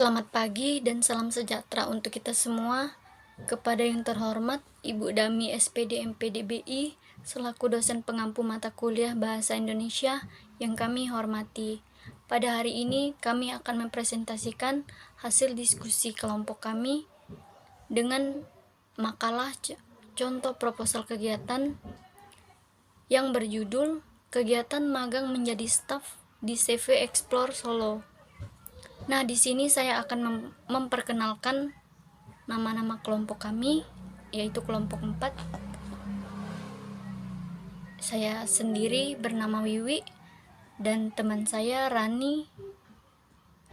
Selamat pagi dan salam sejahtera untuk kita semua. Kepada yang terhormat Ibu Dami SPD MPDBI selaku dosen pengampu mata kuliah Bahasa Indonesia yang kami hormati. Pada hari ini kami akan mempresentasikan hasil diskusi kelompok kami dengan makalah contoh proposal kegiatan yang berjudul Kegiatan Magang Menjadi Staf di CV Explore Solo. Nah, di sini saya akan memperkenalkan nama-nama kelompok kami, yaitu kelompok 4. Saya sendiri bernama Wiwi, dan teman saya Rani,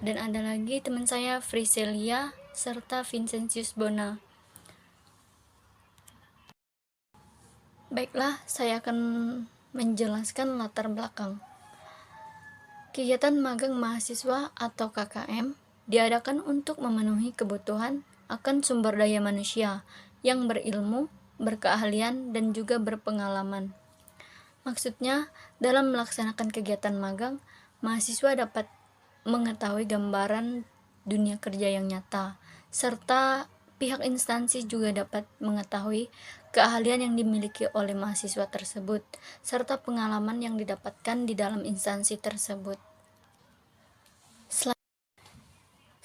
dan ada lagi teman saya Friselia, serta Vincentius Bona. Baiklah, saya akan menjelaskan latar belakang. Kegiatan magang mahasiswa atau KKM diadakan untuk memenuhi kebutuhan akan sumber daya manusia yang berilmu, berkeahlian, dan juga berpengalaman. Maksudnya, dalam melaksanakan kegiatan magang, mahasiswa dapat mengetahui gambaran dunia kerja yang nyata, serta pihak instansi juga dapat mengetahui keahlian yang dimiliki oleh mahasiswa tersebut, serta pengalaman yang didapatkan di dalam instansi tersebut.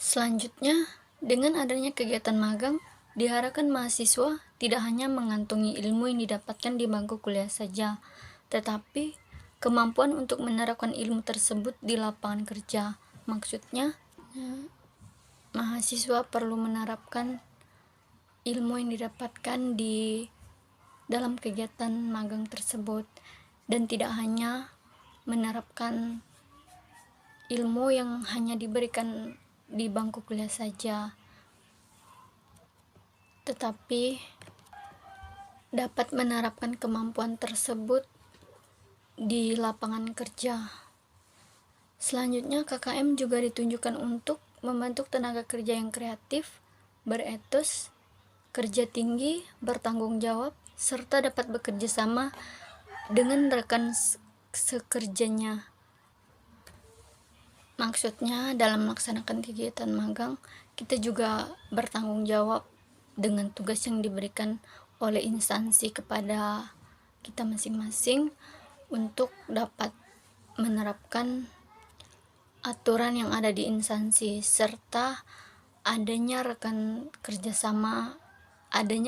Selanjutnya, dengan adanya kegiatan magang, diharapkan mahasiswa tidak hanya mengantongi ilmu yang didapatkan di bangku kuliah saja, tetapi kemampuan untuk menerapkan ilmu tersebut di lapangan kerja. Maksudnya, mahasiswa perlu menerapkan ilmu yang didapatkan di dalam kegiatan magang tersebut, dan tidak hanya menerapkan ilmu yang hanya diberikan di bangku kuliah saja, tetapi dapat menerapkan kemampuan tersebut di lapangan kerja. Selanjutnya, KKM juga ditunjukkan untuk membentuk tenaga kerja yang kreatif, beretos, kerja tinggi, bertanggung jawab, serta dapat bekerja sama dengan rekan sekerjanya. Maksudnya, dalam melaksanakan kegiatan magang, kita juga bertanggung jawab dengan tugas yang diberikan oleh instansi kepada kita masing-masing untuk dapat menerapkan aturan yang ada di instansi, serta adanya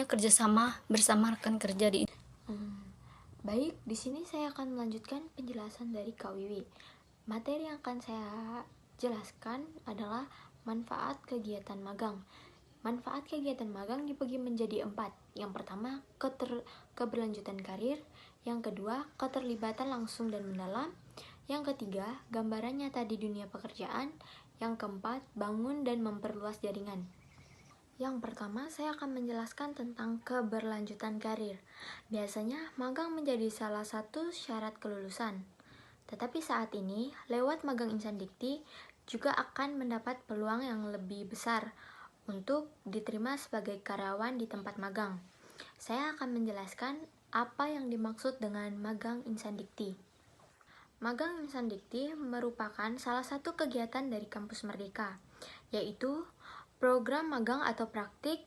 kerjasama bersama rekan kerja di Baik, di sini saya akan melanjutkan penjelasan dari Kak Wiwi. Materi yang akan saya jelaskan adalah manfaat kegiatan magang. Manfaat kegiatan magang dibagi menjadi 4. Yang pertama, keberlanjutan karir. Yang kedua, keterlibatan langsung dan mendalam. Yang ketiga, gambaran nyata di dunia pekerjaan. Yang keempat, bangun dan memperluas jaringan. Yang pertama, saya akan menjelaskan tentang keberlanjutan karir. Biasanya, magang menjadi salah satu syarat kelulusan. Tetapi saat ini, lewat magang Insan Dikti, juga akan mendapat peluang yang lebih besar untuk diterima sebagai karyawan di tempat magang. Saya akan menjelaskan apa yang dimaksud dengan magang Insan Dikti. Magang Insan Dikti merupakan salah satu kegiatan dari Kampus Merdeka, yaitu program magang atau praktik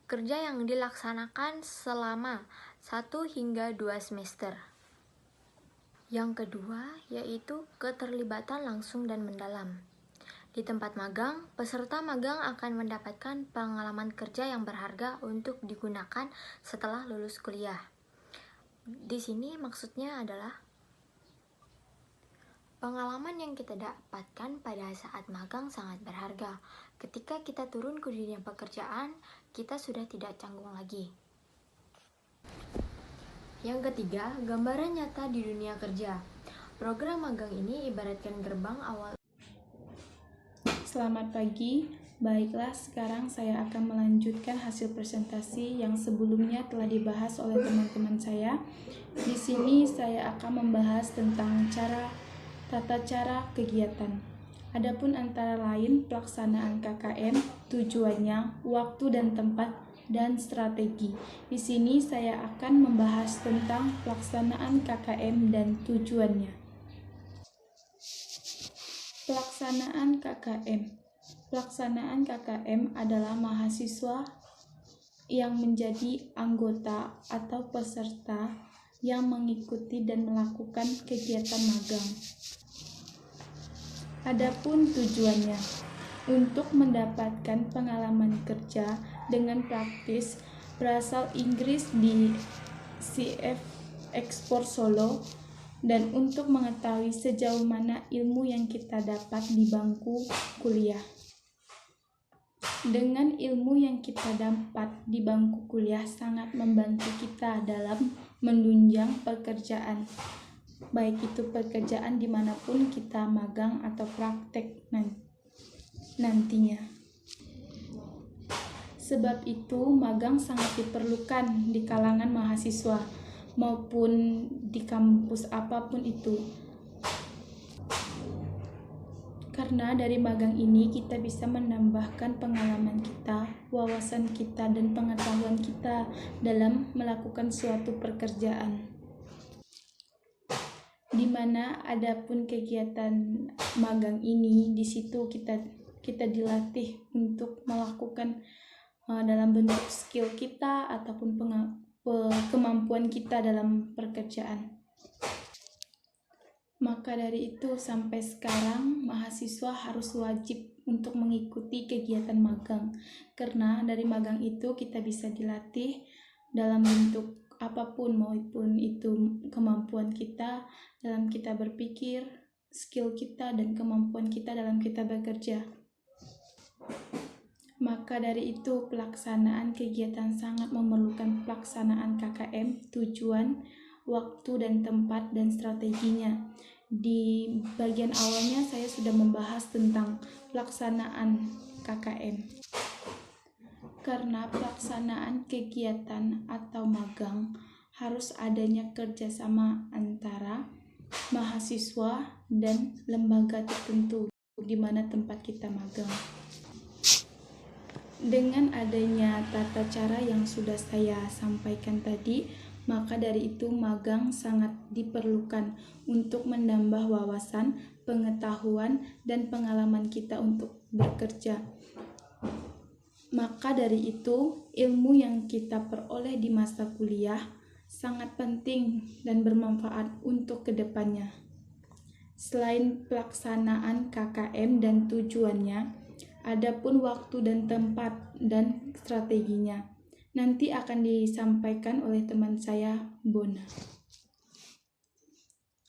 kerja yang dilaksanakan selama 1 hingga 2 semester. Yang kedua, yaitu keterlibatan langsung dan mendalam. Di tempat magang, peserta magang akan mendapatkan pengalaman kerja yang berharga untuk digunakan setelah lulus kuliah. Di sini maksudnya adalah pengalaman yang kita dapatkan pada saat magang sangat berharga. Ketika kita turun ke dunia pekerjaan, kita sudah tidak canggung lagi. Yang ketiga, gambaran nyata di dunia kerja. Program magang ini ibaratkan gerbang awal. Selamat pagi. Baiklah, sekarang saya akan melanjutkan hasil presentasi yang sebelumnya telah dibahas oleh teman-teman saya. Di sini saya akan membahas tentang tata cara kegiatan. Adapun antara lain pelaksanaan KKM, tujuannya, waktu dan tempat, dan strategi. Di sini saya akan membahas tentang pelaksanaan KKM dan tujuannya. Pelaksanaan KKM. Pelaksanaan KKM adalah mahasiswa yang menjadi anggota atau peserta yang mengikuti dan melakukan kegiatan magang. Adapun tujuannya untuk mendapatkan pengalaman kerja dengan praktis berasal Inggris di CF Export Solo, dan untuk mengetahui sejauh mana ilmu yang kita dapat di bangku kuliah. Dengan ilmu yang kita dapat di bangku kuliah sangat membantu kita dalam menunjang pekerjaan, baik itu pekerjaan dimanapun kita magang atau praktek nantinya. Sebab itu magang sangat diperlukan di kalangan mahasiswa maupun di kampus apapun itu. Karena dari magang ini kita bisa menambahkan pengalaman kita, wawasan kita, dan pengetahuan kita dalam melakukan suatu pekerjaan. Di mana adapun kegiatan magang ini, di situ kita dilatih untuk melakukan dalam bentuk skill kita ataupun kemampuan kita dalam pekerjaan. Maka dari itu sampai sekarang mahasiswa harus wajib untuk mengikuti kegiatan magang, karena dari magang itu kita bisa dilatih dalam bentuk apapun, maupun itu kemampuan kita dalam kita berpikir, skill kita, dan kemampuan kita dalam kita bekerja. Maka dari itu pelaksanaan kegiatan sangat memerlukan pelaksanaan KKM, tujuan, waktu dan tempat, dan strateginya. Di bagian awalnya saya sudah membahas tentang pelaksanaan KKM. Karena pelaksanaan kegiatan atau magang harus adanya kerjasama antara mahasiswa dan lembaga tertentu di mana tempat kita magang. Dengan adanya tata cara yang sudah saya sampaikan tadi, maka dari itu magang sangat diperlukan untuk menambah wawasan, pengetahuan, dan pengalaman kita untuk bekerja. Maka dari itu, ilmu yang kita peroleh di masa kuliah sangat penting dan bermanfaat untuk kedepannya. Selain pelaksanaan KKM dan tujuannya, adapun waktu dan tempat dan strateginya nanti akan disampaikan oleh teman saya, Bona.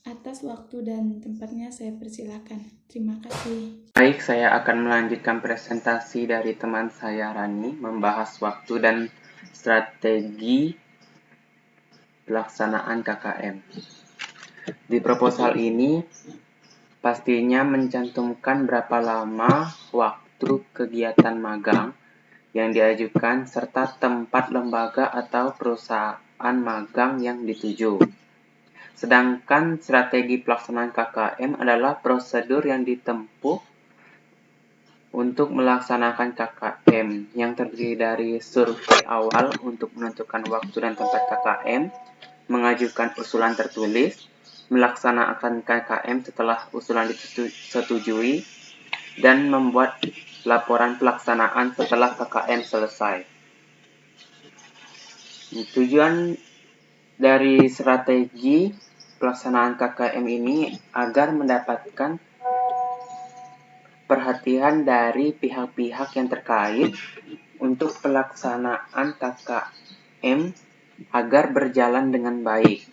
Atas waktu dan tempatnya saya persilakan. Terima kasih. Baik, saya akan melanjutkan presentasi dari teman saya, Rani, membahas waktu dan strategi pelaksanaan KKM. Di proposal ini, pastinya mencantumkan berapa lama waktu kegiatan magang yang diajukan, serta tempat lembaga atau perusahaan magang yang dituju. Sedangkan strategi pelaksanaan KKM adalah prosedur yang ditempuh untuk melaksanakan KKM, yang terdiri dari survei awal untuk menentukan waktu dan tempat KKM, mengajukan usulan tertulis, melaksanakan KKM setelah usulan disetujui, dan membuat laporan pelaksanaan setelah KKM selesai. Tujuan dari strategi pelaksanaan KKM ini agar mendapatkan perhatian dari pihak-pihak yang terkait untuk pelaksanaan KKM agar berjalan dengan baik.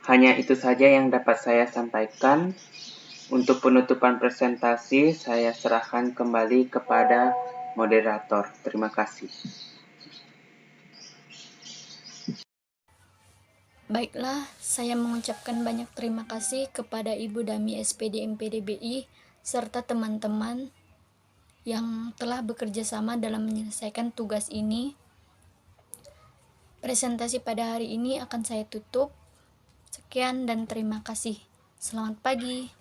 Hanya itu saja yang dapat saya sampaikan. Untuk penutupan presentasi, saya serahkan kembali kepada moderator. Terima kasih. Baiklah, saya mengucapkan banyak terima kasih kepada Ibu Dami SPD MPD BI serta teman-teman yang telah bekerja sama dalam menyelesaikan tugas ini. Presentasi pada hari ini akan saya tutup. Sekian dan terima kasih. Selamat pagi.